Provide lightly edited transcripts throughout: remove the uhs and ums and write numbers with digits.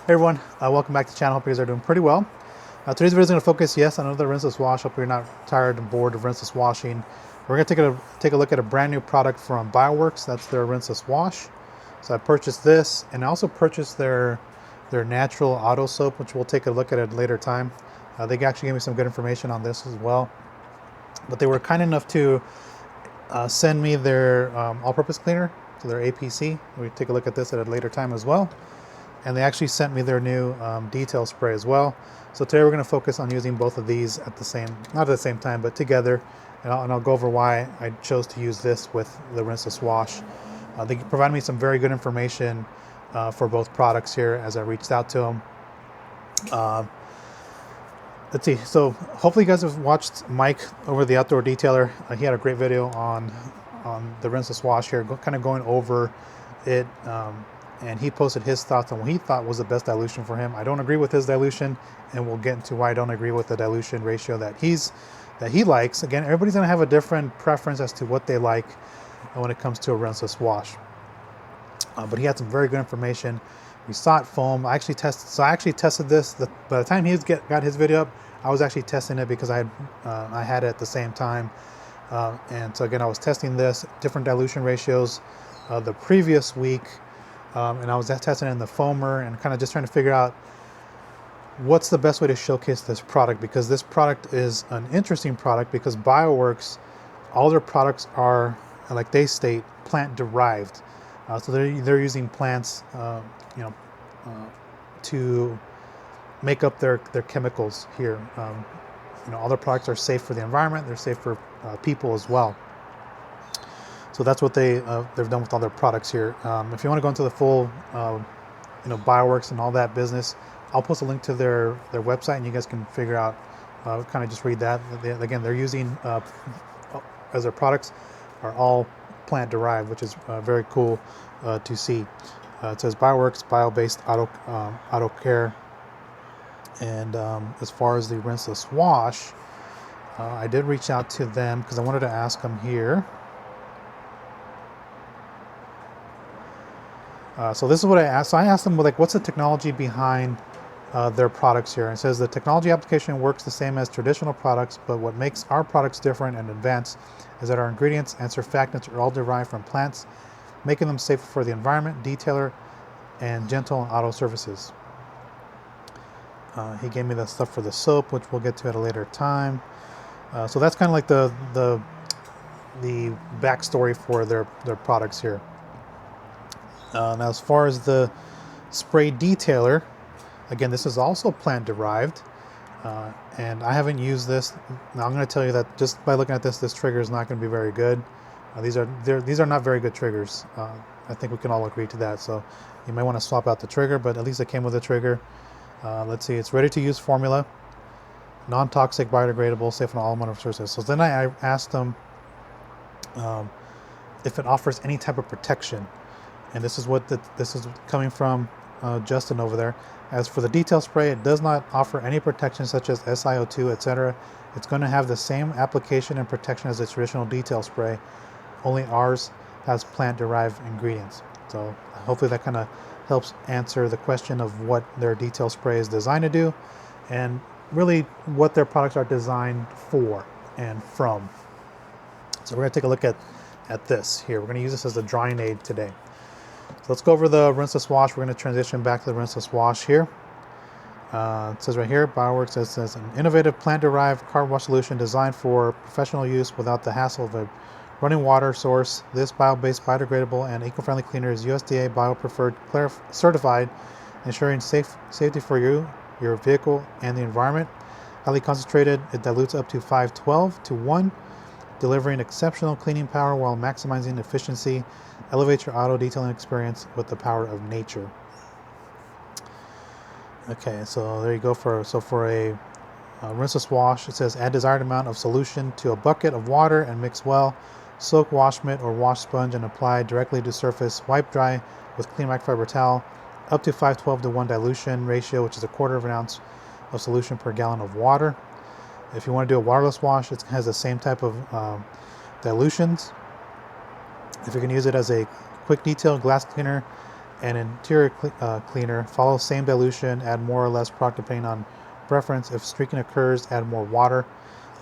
Hey everyone, welcome back to the channel. Hope you guys are doing pretty well. Today's video is going to focus, yes, on another rinseless wash. Hope you're not tired and bored of rinseless washing. We're going to take a look at a brand new product from Bioworx. That's their rinseless wash. So I purchased this, and I also purchased their natural auto soap, which we'll take a look at a later time. They actually gave me some good information on this as well. But they were kind enough to send me their all-purpose cleaner, so their APC. We'll take a look at this at a later time as well. And they actually sent me their new detail spray as well. So today we're going to focus on using both of these at the same, not at the same time, but together. And I'll go over why I chose to use this with the rinseless wash. They provided me some very good information for both products here as I reached out to them. Let's see. So hopefully you guys have watched Mike over the Outdoor Detailer. He had a great video on the rinseless wash here, kind of going over it. And he posted his thoughts on what he thought was the best dilution for him. I don't agree with his dilution, and we'll get into why I don't agree with the dilution ratio that he likes. Again, everybody's gonna have a different preference as to what they like when it comes to a rinseless wash. But he had some very good information. We saw it foam. I actually tested this. By the time he got his video up, I was actually testing it because I had it at the same time. And so again, I was testing this, different dilution ratios the previous week. And I was testing it in the foamer and kind of just trying to figure out what's the best way to showcase this product, because this product is an interesting product because Bioworx, all their products are, like they state, plant derived. So they're using plants, to make up their chemicals here. All their products are safe for the environment. They're safe for people as well. So that's what they've done with all their products here. If you want to go into the full, Bioworx and all that business, I'll post a link to their website, and you guys can figure out, kind of just read that. Again, they're using as their products are all plant derived, which is very cool to see. It says Bioworx, bio-based auto care, and as far as the rinseless wash, I did reach out to them because I wanted to ask them here. So this is what I asked. So I asked them, like, what's the technology behind their products here? And it says the technology application works the same as traditional products, but what makes our products different and advanced is that our ingredients and surfactants are all derived from plants, making them safer for the environment, detailer, and gentle on auto surfaces. He gave me the stuff for the soap, which we'll get to at a later time. So that's kind of like the backstory for their products here. Now, as far as the spray detailer, again, this is also plant derived, and I haven't used this. Now, I'm going to tell you that just by looking at this trigger is not going to be very good. These are not very good triggers. I think we can all agree to that. So you might want to swap out the trigger, but at least it came with a trigger. Let's see, it's ready to use formula, non-toxic, biodegradable, safe on all manner of sources. So then I asked them if it offers any type of protection. And this is what this is coming from Justin over there. As for the detail spray, it does not offer any protection such as SiO2, etc. It's going to have the same application and protection as the traditional detail spray. Only ours has plant-derived ingredients. So hopefully that kind of helps answer the question of what their detail spray is designed to do, and really what their products are designed for and from. So we're going to take a look at this here. We're going to use this as a drying aid today. So let's go over the rinseless wash. We're going to transition back to the rinseless wash here. It says right here, Bioworx says an innovative plant-derived car wash solution designed for professional use without the hassle of a running water source. This bio-based, biodegradable, and eco-friendly cleaner is USDA Bio-Preferred certified, ensuring safety for you, your vehicle, and the environment. Highly concentrated, it dilutes up to 512 to 1, delivering exceptional cleaning power while maximizing efficiency. Elevate your auto detailing experience with the power of nature. Okay, so there you go. For a rinseless wash, it says add desired amount of solution to a bucket of water and mix well. Soak wash mitt or wash sponge and apply directly to surface. Wipe dry with clean microfiber towel. Up to 512 to 1 dilution ratio, which is 1/4 ounce of solution per gallon of water. If you want to do a waterless wash, it has the same type of dilutions. If you can use it as a quick detail glass cleaner and interior cleaner. Follow same dilution, add more or less product depending on preference. If streaking occurs, add more water.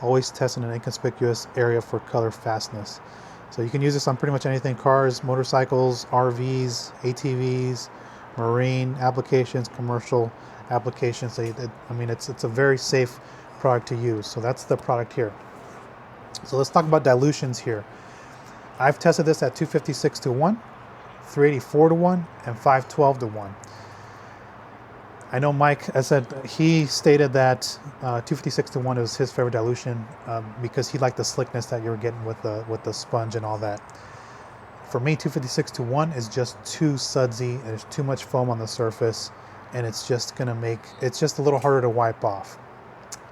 Always test in an inconspicuous area for color fastness. So you can use this on pretty much anything: cars, motorcycles, RVs, ATVs, marine applications, commercial applications. I mean, it's a very safe product to use. So that's the product here. So let's talk about dilutions here. I've tested this at 256 to 1, 384 to 1, and 512 to 1. I know Mike, I said, he stated that 256 to 1 was his favorite dilution because he liked the slickness that you were getting with the sponge and all that. For me, 256 to 1 is just too sudsy, and there's too much foam on the surface, and it's just gonna make, it's just a little harder to wipe off.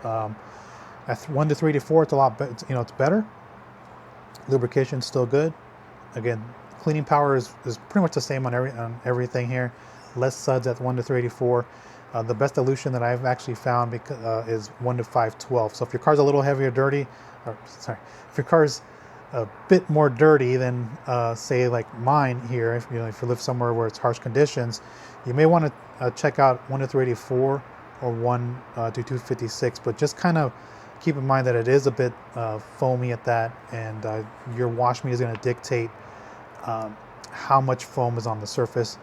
At 1 to 3 to 4, it's a lot better, you know, it's better. Lubrication's still good. Again, cleaning power is pretty much the same on everything here. Less suds at 1 to 3 to 4. The best dilution that I've actually found is 1 to 512. So if your car's a little heavier, dirty, or sorry, if your car's a bit more dirty than say like mine here, if you live somewhere where it's harsh conditions, you may want to check out 1 to 384 or 1 to 256, but just kind of keep in mind that it is a bit foamy at that, and your wash meter is going to dictate how much foam is on the surface.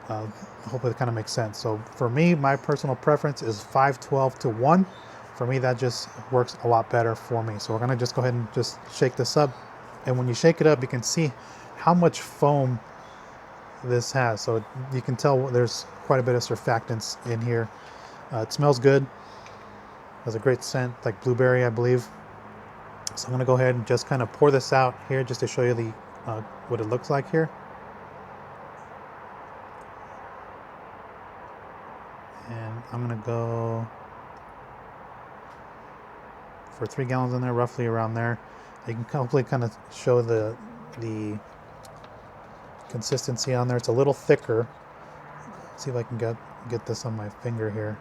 Hopefully it kind of makes sense. So for me, my personal preference is 512 to 1. For me, that just works a lot better for me. So we're going to just go ahead and just shake this up. And when you shake it up, you can see how much foam this has. So you can tell there's quite a bit of surfactants in here. It smells good. Has a great scent, like blueberry, I believe. So I'm going to go ahead and just kind of pour this out here just to show you the what it looks like here. And I'm going to go for 3 gallons in there, roughly around there. You can hopefully kind of show the consistency on there. It's a little thicker. Let's see if I can get this on my finger here.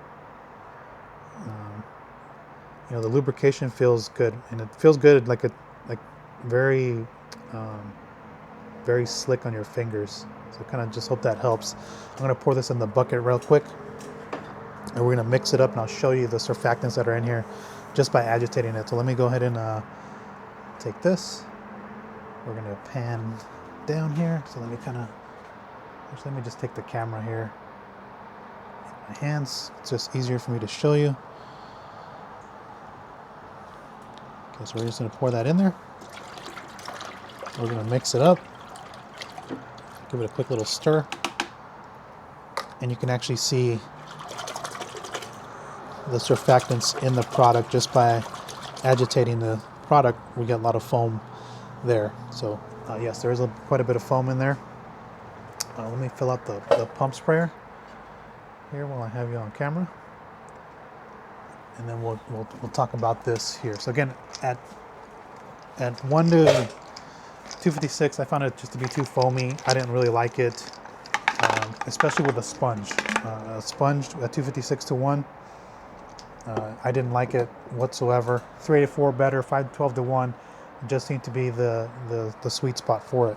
You know, the lubrication feels good, and it feels good like very very slick on your fingers. So kind of just hope that helps. I'm going to pour this in the bucket real quick, and we're going to mix it up, and I'll show you the surfactants that are in here just by agitating it. So let me go ahead and take this. We're going to pan down here. So let me let me just take the camera here. My hands, it's just easier for me to show you. Okay, so we're just going to pour that in there. We're going to mix it up. Give it a quick little stir. And you can actually see the surfactants in the product just by agitating the product. We get a lot of foam there. So yes, there is quite a bit of foam in there. Let me fill out the pump sprayer here while I have you on camera, and then we'll talk about this here. So again, at 1 to 256, I found it just to be too foamy. I didn't really like it, especially with a sponge. A sponge at 256 to 1. I didn't like it whatsoever. 384 better, 512 to 1 just seemed to be the sweet spot for it.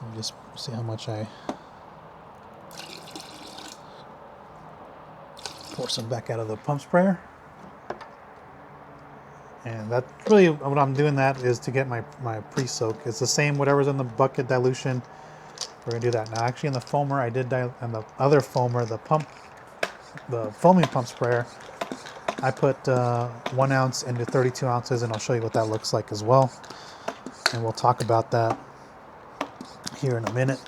Let me just see how much I pour some back out of the pump sprayer. And that's really what I'm doing, that is to get my pre-soak. It's the same, whatever's in the bucket dilution. We're gonna do that now. Actually, in the foamer, I did and the other foamer, the foaming pump sprayer, I put 1 ounce into 32 ounces, and I'll show you what that looks like as well. And we'll talk about that here in a minute.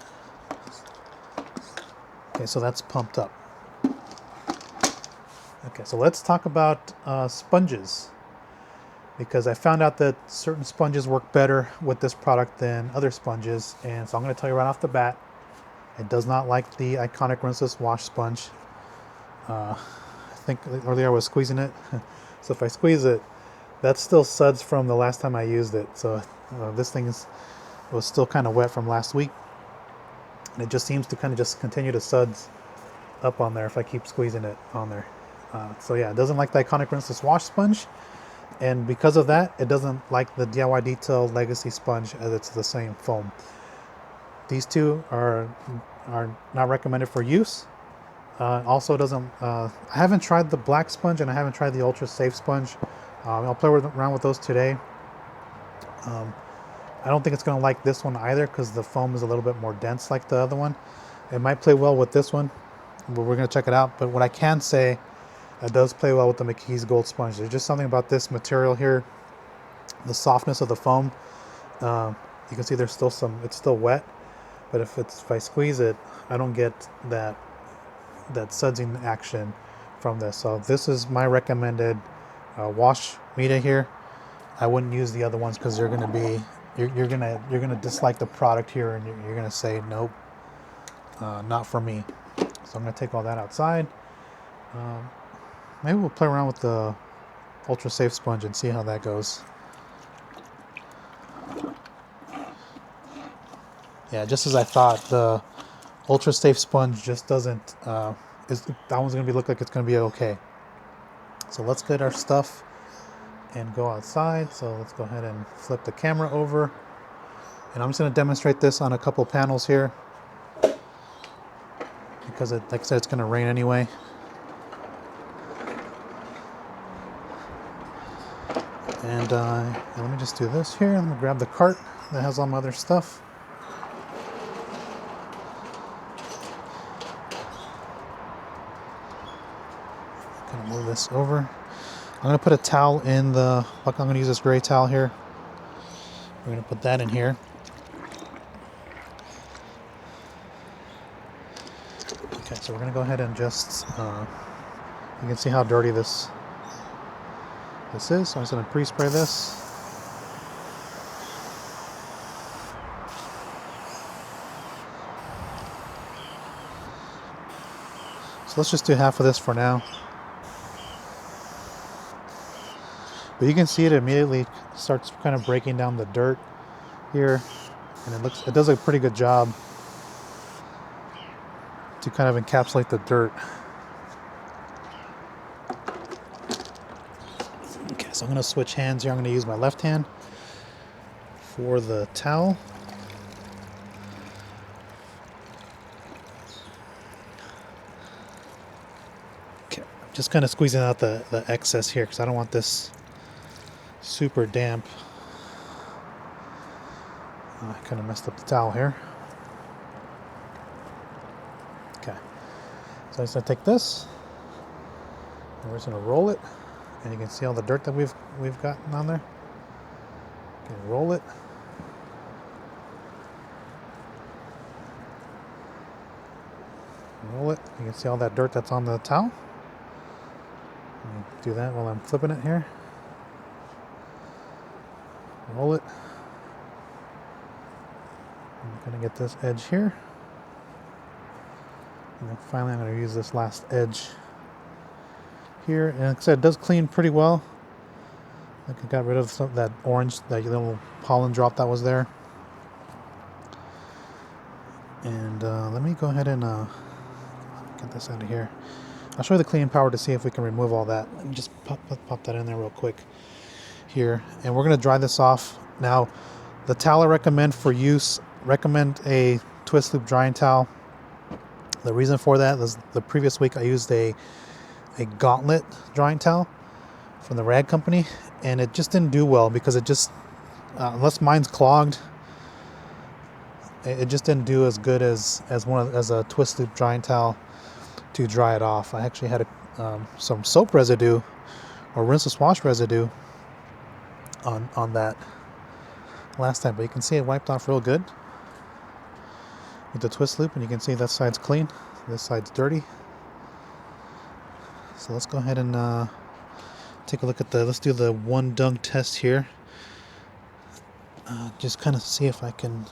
Okay, so that's pumped up. Okay, so let's talk about sponges, because I found out that certain sponges work better with this product than other sponges. And so I'm going to tell you right off the bat, it does not like the Iconic Rinseless wash sponge. I think earlier I was squeezing it. So if I squeeze it, that's still suds from the last time I used it. So this thing was still kind of wet from last week. And it just seems to kind of just continue to suds up on there if I keep squeezing it on there. So yeah, it doesn't like the Iconic Rinseless wash sponge. And because of that, it doesn't like the DIY Detail Legacy sponge, as it's the same foam. These two are not recommended for use. Also doesn't, I haven't tried the black sponge and I haven't tried the Ultra Safe sponge. I'll play around with those today. I don't think it's going to like this one either because the foam is a little bit more dense like the other one. It might play well with this one, but we're going to check it out. But what I can say, it does play well with the McKee's Gold Sponge. There's just something about this material here, the softness of the foam. You can see there's still it's still wet, but if I squeeze it, I don't get that sudsing action from this. So this is my recommended wash media here. I wouldn't use the other ones because they're going to be you're gonna dislike the product here, and you're gonna say nope, not for me. So I'm gonna take all that outside. Maybe we'll play around with the Ultra Safe sponge and see how that goes. Yeah, just as I thought, the Ultra Safe sponge just doesn't. That one's gonna look like it's gonna be okay. So let's get our stuff and go outside. So let's go ahead and flip the camera over, and I'm just going to demonstrate this on a couple panels here because like I said, it's going to rain anyway. And let me just do this here. I'm going to grab the cart that has all my other stuff. I'm going to move this over. I'm going to put a towel in the bucket. I'm going to use this gray towel here. We're going to put that in here. Okay, so we're going to go ahead and just, you can see how dirty this is. So I'm just going to pre-spray this. So let's just do half of this for now. But you can see it immediately starts kind of breaking down the dirt here, and it does a pretty good job to kind of encapsulate the dirt. Okay, so I'm going to switch hands here. I'm going to use my left hand for the towel. Okay, I'm just kind of squeezing out the excess here because I don't want this super damp. I kind of messed up the towel here. Okay, so I'm just going to take this and we're just going to roll it, and you can see all the dirt that we've gotten on there. Okay, roll it. Roll it. You can see all that dirt that's on the towel. Do that while I'm flipping it here. Roll it. I'm going to get this edge here. And then finally I'm going to use this last edge here. And like I said, it does clean pretty well. Like I got rid of some of that orange, that little pollen drop that was there. And let me go ahead and get this out of here. I'll show you the cleaning power to see if we can remove all that. Let me just pop that in there real quick here, and we're going to dry this off. Now, the towel I recommend for use, recommend a twist loop drying towel. The reason for that is the previous week I used a gauntlet drying towel from the Rag Company, and it just didn't do well because it just, unless mine's clogged, it just didn't do as good as a twist loop drying towel to dry it off. I actually had some soap residue or rinseless wash residue on that last time, but you can see it wiped off real good with the twist loop, and you can see that side's clean, this side's dirty. So let's go ahead and take a look at let's do the one dunk test here. Just kind of see if I can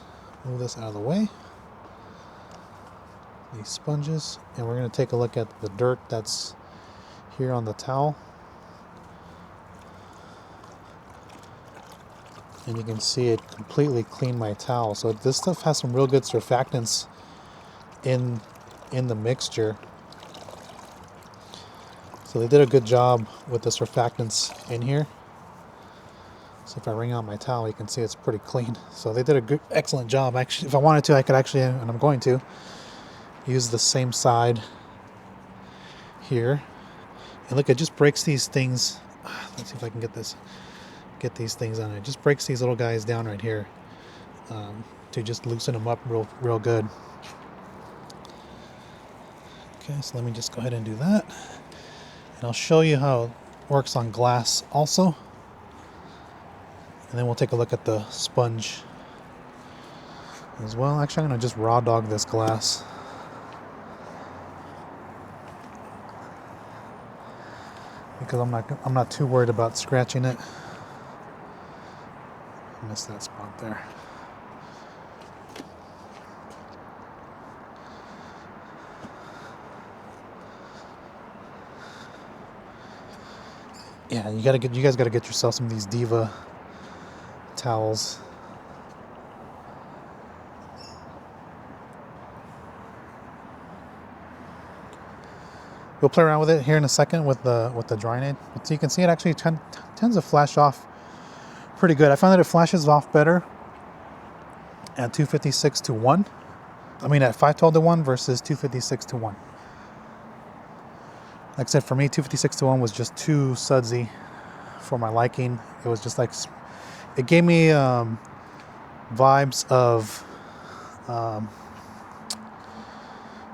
move this out of the way, these sponges, and we're going to take a look at the dirt that's here on the towel. And you can see it completely cleaned my towel. So this stuff has some real good surfactants in the mixture. So they did a good job with the surfactants in here. So if I wring out my towel, you can see it's pretty clean. So they did a good, excellent job. Actually, if I wanted to, I could actually, and I'm going to, use the same side here. And look, it just breaks these things. Let's see if I can get these things on it. It just breaks these little guys down right here to just loosen them up real good. Okay, so let me just go ahead and do that. And I'll show you how it works on glass also. And then we'll take a look at the sponge as well. Actually, I'm going to just raw dog this glass. Because I'm not too worried about scratching it. I missed that spot there. Yeah, you guys gotta get yourself some of these Diva towels. We'll play around with it here in a second with the drying aid. So you can see it actually tends to flash off pretty good. I found that it flashes off better at 256 to 1. I mean at 512 to 1 versus 256 to 1. Like I said, for me, 256 to 1 was just too sudsy for my liking. It was just like, it gave me vibes of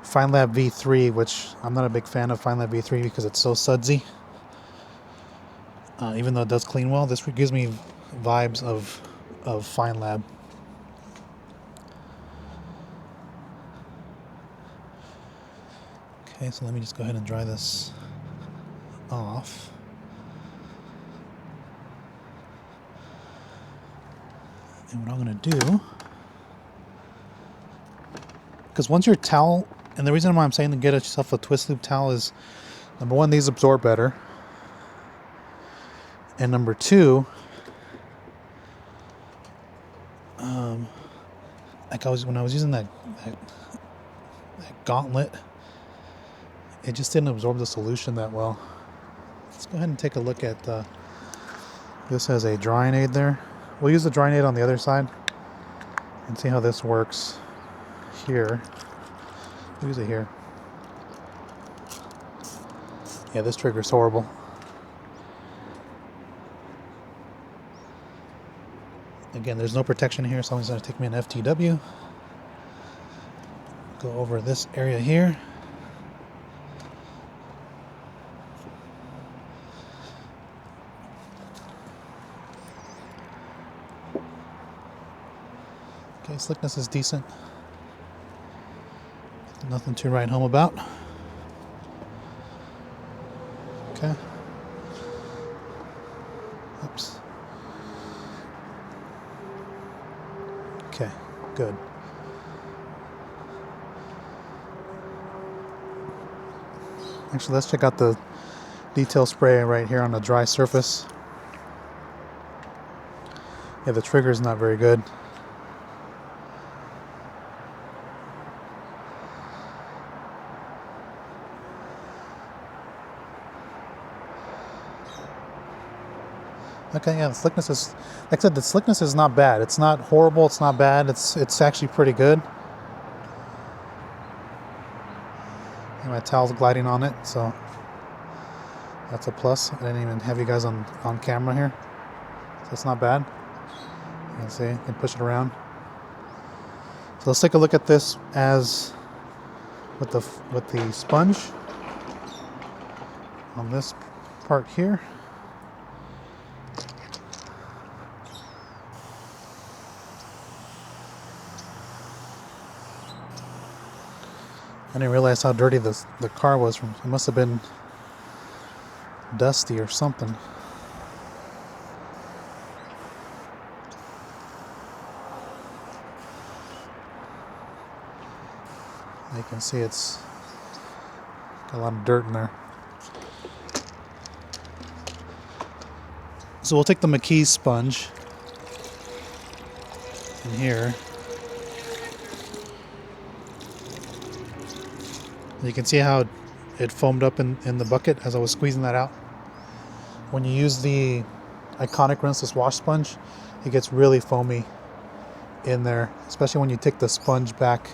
FineLab V3, which I'm not a big fan of FineLab V3 because it's so sudsy. Even though it does clean well, this gives me vibes of FineLab. Okay, so let me just go ahead and dry this off. And what I'm going to do, because once your towel, and the reason why I'm saying to get yourself a twist loop towel is, number one, these absorb better. And number two, like when I was using that gauntlet, it just didn't absorb the solution that well. Let's go ahead and take a look at this has a drying aid there. We'll use the drying aid on the other side and see how this works here. We'll use it here. Yeah, this trigger's horrible. Again, there's no protection here, so I'm just going to take me an FTW. Go over this area here. Okay, slickness is decent. Nothing to write home about. Okay. Oops. Okay, good. Actually, let's check out the detail spray right here on the dry surface. Yeah, the trigger is not very good. Okay, yeah, the slickness is, like I said, the slickness is not bad. It's not horrible, it's not bad, it's actually pretty good. And my towel's gliding on it, so that's a plus. I didn't even have you guys on camera here, so it's not bad. You can see, you can push it around. So let's take a look at this as with the sponge on this part here. I didn't realize how dirty the car was. It must have been dusty or something. You can see it's got a lot of dirt in there. So we'll take the McKee's sponge in here. You can see how it foamed up in the bucket as I was squeezing that out. When you use the Iconic Rinseless wash sponge, it gets really foamy in there, especially when you take the sponge back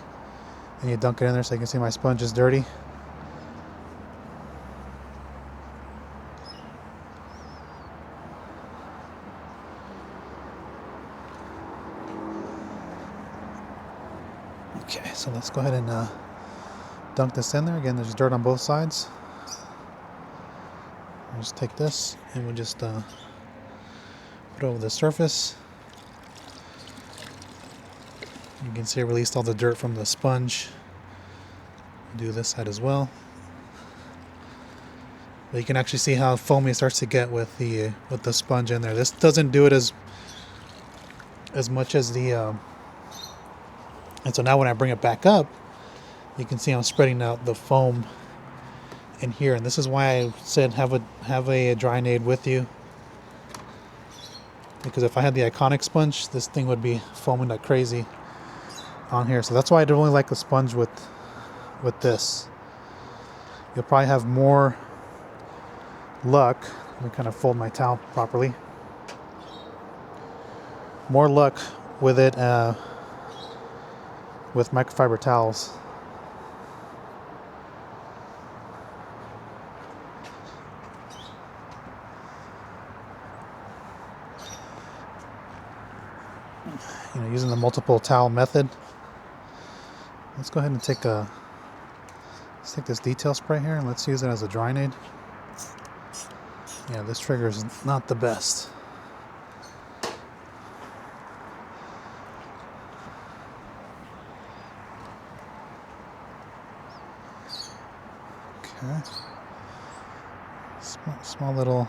and you dunk it in there. So you can see my sponge is dirty. Okay, so let's go ahead and dunk this in there. Again, there's dirt on both sides. We'll just take this and we'll just put it over the surface. You can see I released all the dirt from the sponge. Do this side as well. But you can actually see how foamy it starts to get with the sponge in there. This doesn't do it as much as the and so now when I bring it back up, you can see I'm spreading out the foam in here, and this is why I said have a drying aid with you, because if I had the Iconic sponge, this thing would be foaming like crazy on here. So that's why I don't really like the sponge with this. You'll probably have more luck. Let me kind of fold my towel properly. More luck with it with microfiber towels. You know, using the multiple towel method. Let's go ahead and let's take this detail spray here and let's use it as a drying aid. Yeah, this trigger is not the best. Okay. Small little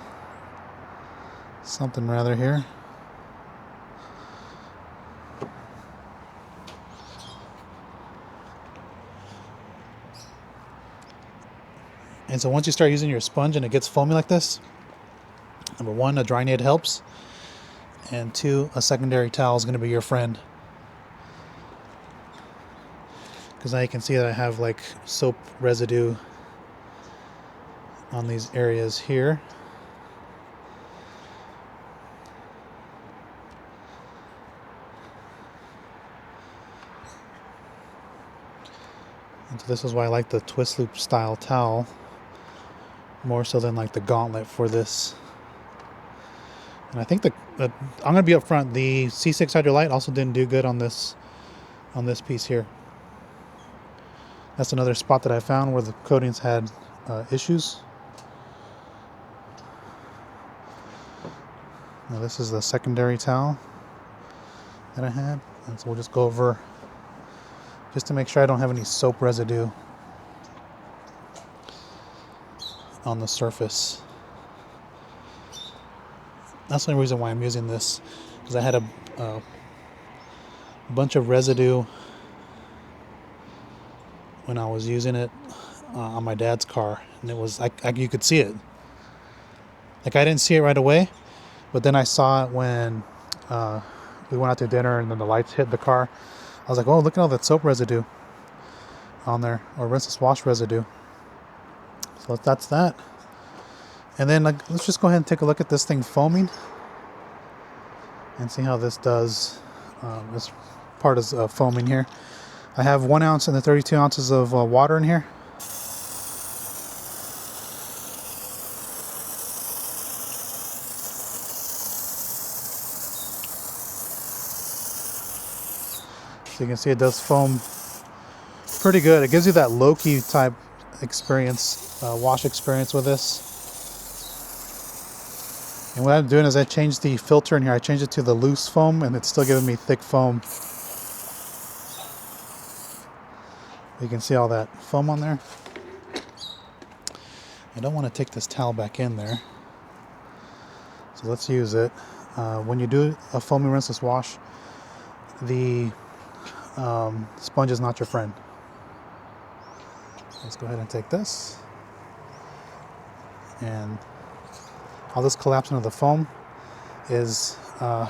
something rather here. And so once you start using your sponge and it gets foamy like this, number one, a drying aid helps, and two, a secondary towel is going to be your friend. Because now you can see that I have like soap residue on these areas here. And so this is why I like the twist loop style towel more so than like the gauntlet for this. And I think I'm going to be up front. The C6 Hydrolite also didn't do good on this piece here. That's another spot that I found where the coatings had issues. Now this is the secondary towel that I had, and so we'll just go over just to make sure I don't have any soap residue on the surface. That's the only reason why I'm using this, because I had a bunch of residue when I was using it on my dad's car, and it was you could see it. Like I didn't see it right away, but then I saw it when we went out to dinner and then the lights hit the car. I was like, oh, look at all that soap residue on there, or rinseless wash residue. So that's that. And then let's just go ahead and take a look at this thing foaming and see how this does. This part is foaming here. I have 1 ounce and the 32 ounces of water in here. So you can see it does foam pretty good. It gives you that low-key type experience, wash experience with this. And what I'm doing is I changed the filter in here. I changed it to the loose foam, and it's still giving me thick foam. You can see all that foam on there. I don't want to take this towel back in there, so let's use it. When you do a foamy rinseless wash, the sponge is not your friend. Let's go ahead and take this, and all this collapsing of the foam is how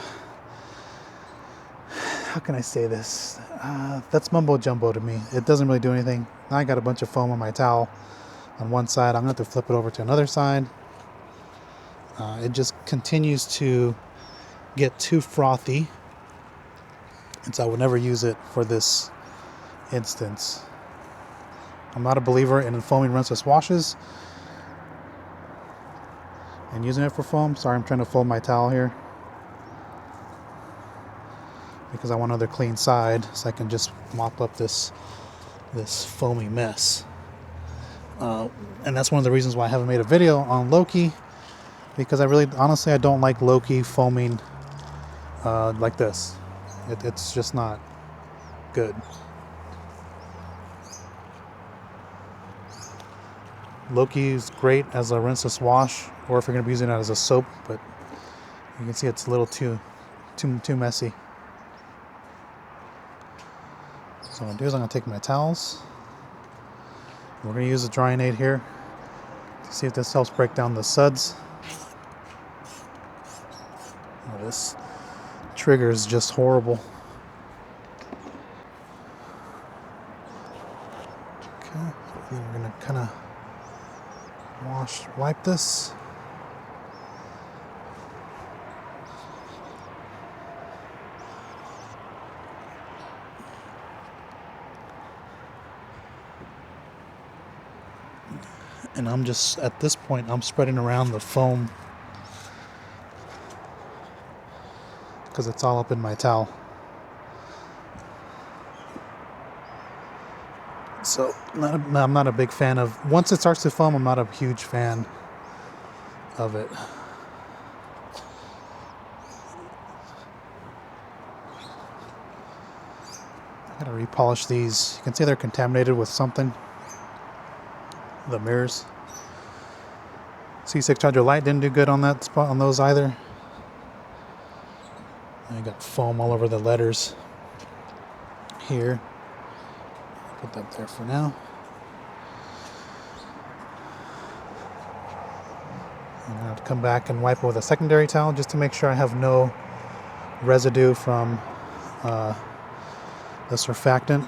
can I say this? That's mumbo jumbo to me. It doesn't really do anything. Now I got a bunch of foam on my towel on one side. I'm going to have to flip it over to another side. it just continues to get too frothy, and so I would never use it for this instance. I'm not a believer in foaming rinseless washes and using it for foam. Sorry, I'm trying to fold my towel here because I want another clean side so I can just mop up this foamy mess. And that's one of the reasons why I haven't made a video on Loki, because honestly I don't like Loki foaming like this. It's just not good. Loki is great as a rinseless wash, or if you're going to be using it as a soap, but you can see it's a little too messy. So what I'm going to do is I'm going to take my towels. We're going to use a drying aid here to see if this helps break down the suds. Oh, this trigger is just horrible. Okay, and we're going to kind of wipe this. And I'm just, at this point, I'm spreading around the foam because it's all up in my towel. So I'm not a big fan of, once it starts to foam, I'm not a huge fan of it. I gotta repolish these. You can see they're contaminated with something. The mirrors. C600 light didn't do good on that spot, on those either. I got foam all over the letters here. Put that there for now. I'm gonna have to come back and wipe it with a secondary towel just to make sure I have no residue from the surfactant.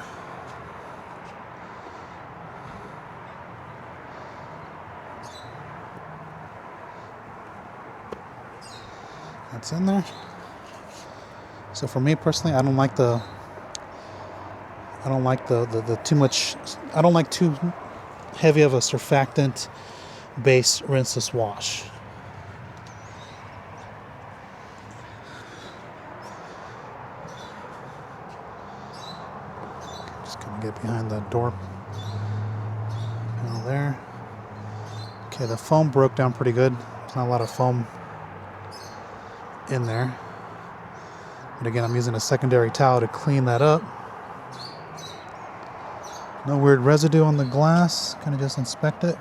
That's in there. So for me personally, I don't like the too much. I don't like too heavy of a surfactant based rinseless wash. Just gonna get behind that door panel there. Okay, the foam broke down pretty good. There's not a lot of foam in there. But again, I'm using a secondary towel to clean that up. No weird residue on the glass. Kind of just inspect it.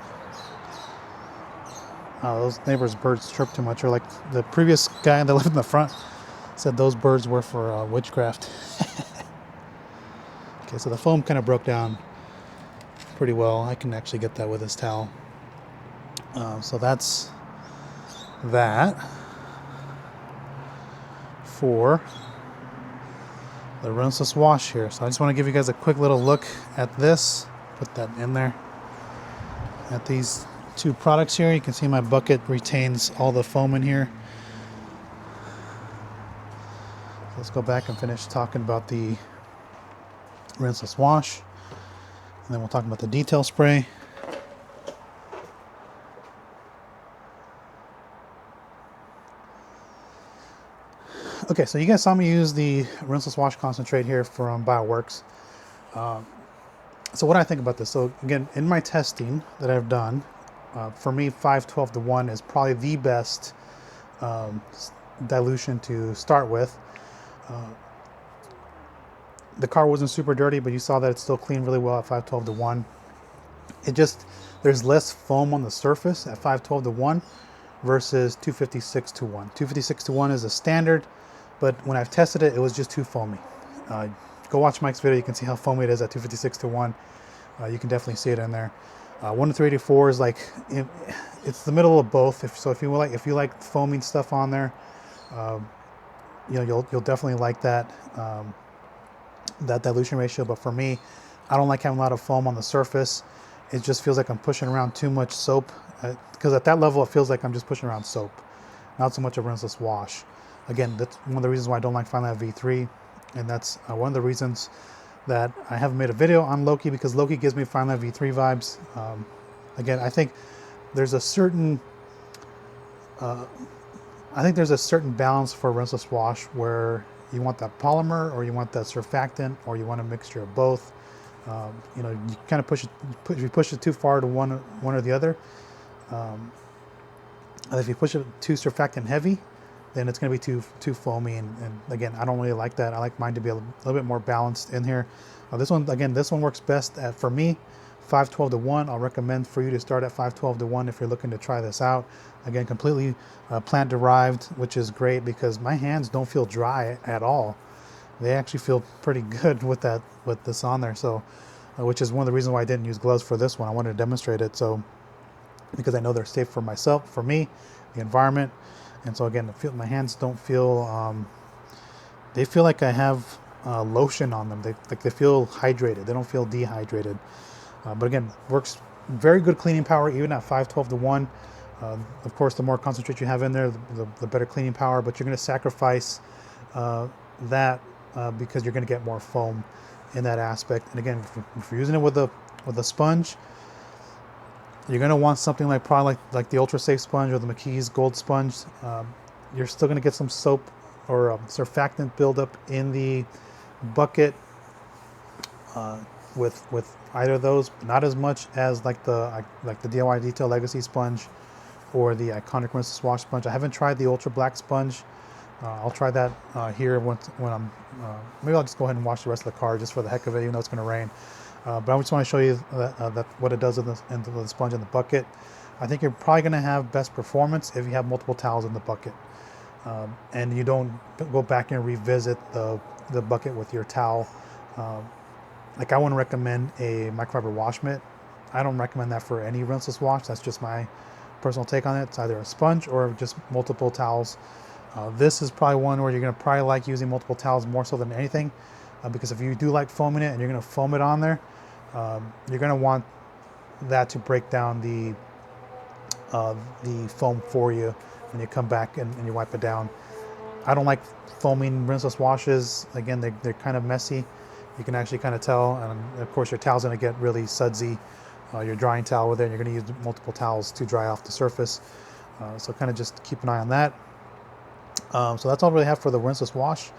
Oh, those neighbors' birds chirp too much. Or like the previous guy that lived in the front said those birds were for witchcraft. Okay, so the foam kind of broke down pretty well. I can actually get that with this towel. So that's that for the rinseless wash here. So I just want to give you guys a quick little look at this. Put that in there. At these two products here, you can see my bucket retains all the foam in here. Let's go back and finish talking about the rinseless wash, and then we'll talk about the detail spray. Okay, so you guys saw me use the rinseless wash concentrate here from Bioworx. So what do I think about this? So again, in my testing that I've done, for me 5-12-1 is probably the best dilution to start with. The car wasn't super dirty, but you saw that it still cleaned really well at 5-12-1. It just, there's less foam on the surface at 5-12-1 versus 256-1. 256-1 is a standard, but when I've tested it, it was just too foamy. Go watch Mike's video, you can see how foamy it is at 256-1. You can definitely see it in there. 1-384 is like, it's the middle of both. If you like foaming stuff on there, you know, you'll definitely like that that dilution ratio. But for me, I don't like having a lot of foam on the surface. It just feels like I'm pushing around too much soap, because at that level it feels like I'm just pushing around soap. not so much a rinseless wash. Again, that's one of the reasons why I don't like Fine Line V3, and that's one of the reasons that I haven't made a video on Loki, because Loki gives me Fine Line V3 vibes. Again, I think there's a certain balance for a rinseless wash where you want that polymer, or you want that surfactant, or you want a mixture of both. You know, you kind of if you push it too far to one or the other. And if you push it too surfactant heavy, then it's going to be too foamy. And again, I don't really like that. I like mine to be a little bit more balanced in here. This one works best for me, 5:12:1. I'll recommend for you to start at 5:12:1 if you're looking to try this out. Again, completely plant derived, which is great because my hands don't feel dry at all. They actually feel pretty good with this on there. So, which is one of the reasons why I didn't use gloves for this one. I wanted to demonstrate it, so because I know they're safe for myself, for me, the environment. And so again, my hands don't feel, they feel like I have lotion on them. They feel hydrated. They don't feel dehydrated. But again, works very good cleaning power, even at 5:12:1. Of course, the more concentrate you have in there, the better cleaning power, but you're going to sacrifice that because you're going to get more foam in that aspect. And again, if you're using it with a sponge, you're going to want something probably like the Ultra Safe sponge or the McKee's Gold sponge. You're still going to get some soap or surfactant buildup in the bucket with either of those, but not as much as like the DIY Detail Legacy sponge or the Iconic Rinseless Wash sponge. I haven't tried the Ultra Black sponge. I'll try that here when I'm. Maybe I'll just go ahead and wash the rest of the car just for the heck of it, even though it's going to rain. But I just want to show you that what it does in the sponge in the bucket. I think you're probably going to have best performance if you have multiple towels in the bucket, and you don't go back and revisit the bucket with your towel. Like I wouldn't recommend a microfiber wash mitt. I don't recommend that for any rinseless wash. That's just my personal take on it. It's either a sponge or just multiple towels. This is probably one where you're going to probably like using multiple towels more so than anything, because if you do like foaming it and you're going to foam it on there, you're going to want that to break down the foam for you when you come back and you wipe it down. I don't like foaming rinseless washes. Again, they're kind of messy. You can actually kind of tell, and of course your towel's going to get really sudsy. Your drying towel with it, and you're going to use multiple towels to dry off the surface. So kind of just keep an eye on that. So that's all I really have for the rinseless wash.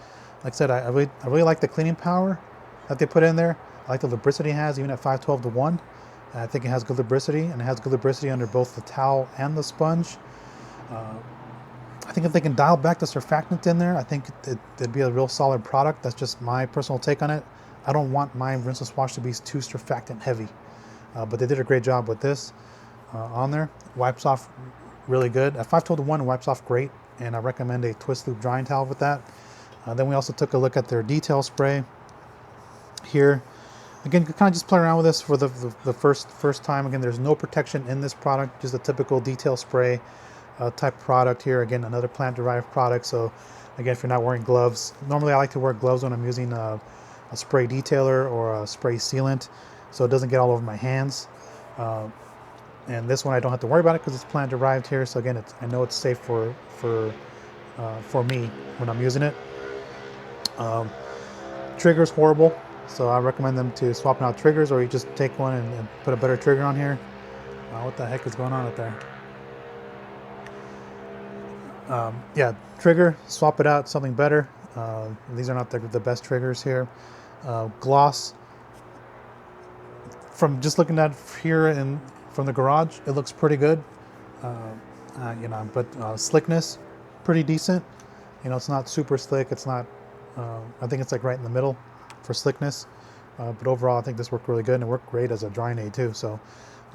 Like I said, I really like the cleaning power that they put in there. I like the lubricity it has, even at 5:12:1. I think it has good lubricity, and it has good lubricity under both the towel and the sponge. I think if they can dial back the surfactant in there, I think it'd be a real solid product. That's just my personal take on it. I don't want my rinseless wash to be too surfactant heavy, but they did a great job with this on there. Wipes off really good. At 5:12:1, it wipes off great, and I recommend a twist loop drying towel with that. Then we also took a look at their detail spray here. Again, you can kind of just play around with this for the first time. Again, there's no protection in this product, just a typical detail spray type product here. Again, another plant-derived product. So again, if you're not wearing gloves, normally I like to wear gloves when I'm using a spray detailer or a spray sealant, so it doesn't get all over my hands. And this one I don't have to worry about it because it's plant-derived here. So again, I know it's safe for me when I'm using it. Trigger's horrible. So I recommend them to swap out triggers, or you just take one and put a better trigger on here. What the heck is going on out there? Yeah, trigger, swap it out, something better. These are not the best triggers here. Gloss, from just looking at here and from the garage, it looks pretty good. But slickness, pretty decent. It's not super slick. It's not. I think it's like right in the middle for slickness, but overall I think this worked really good, and it worked great as a drying aid too. So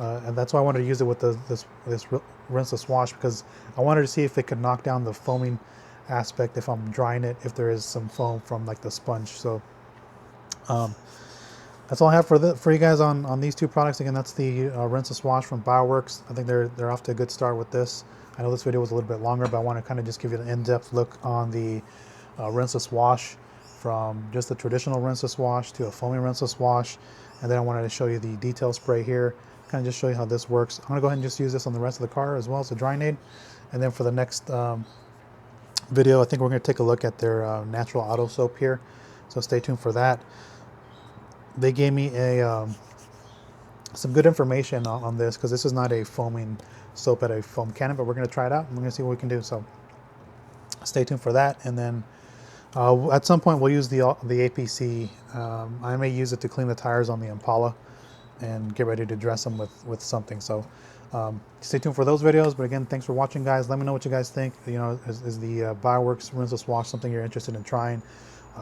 and that's why I wanted to use it with this rinseless wash, because I wanted to see if it could knock down the foaming aspect if I'm drying it, if there is some foam from like the sponge. So that's all I have for you guys on these two products. Again, that's the rinseless wash from Bioworx. I think they're off to a good start with this. I know this video was a little bit longer, but I want to kind of just give you an in-depth look on the rinseless wash, from just the traditional rinseless wash to a foamy rinseless wash. And then I wanted to show you the detail spray here kind of just show you how this works. I'm gonna go ahead and just use this on the rest of the car as well as a drying aid. And then for the next video, I think we're gonna take a look at their natural auto soap here. So stay tuned for that. They gave me a some good information on this, because this is not a foaming soap at a foam cannon, but we're gonna try it out and we're gonna see what we can do. So stay tuned for that. And then at some point we'll use the APC. I may use it to clean the tires on the Impala and get ready to dress them with something. So stay tuned for those videos. But again, thanks for watching, guys. Let me know what you guys think. You know, is the Bioworx Rinseless Wash something you're interested in trying?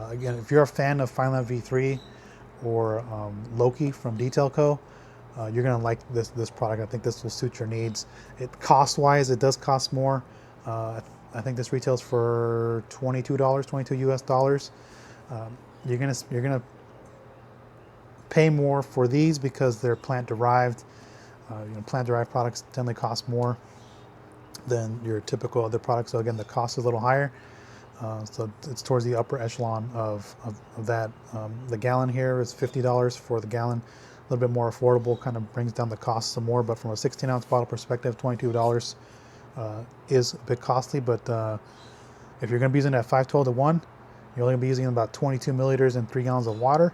Again, if you're a fan of Fineland V3 or Loki from Detail Co., you're gonna like this product. I think this will suit your needs. Cost-wise, it does cost more. I think this retails for $22, 22 US dollars. You're gonna pay more for these because they're plant derived. You know, plant derived products tend to cost more than your typical other products. So again, the cost is a little higher. So it's towards the upper echelon of that. The gallon here is $50 for the gallon. A little bit more affordable, kind of brings down the cost some more. But from a 16-ounce bottle perspective, $22 is a bit costly. But if you're going to be using that 512 to 1, you're only going to be using about 22 milliliters and 3 gallons of water.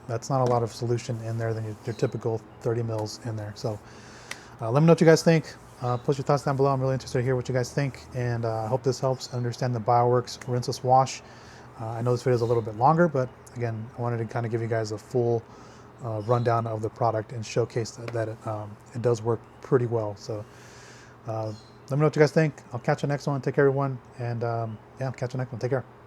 That's not a lot of solution in there than your typical 30 mils in there. So let me know what you guys think. Post your thoughts down below. I'm really interested to hear what you guys think, and I hope this helps understand the Bioworx Rinseless Wash. I know this video is a little bit longer, but again, I wanted to kind of give you guys a full rundown of the product and showcase that it does work pretty well. So let me know what you guys think. I'll catch you next one. Take care, everyone, and yeah, catch you next one. Take care.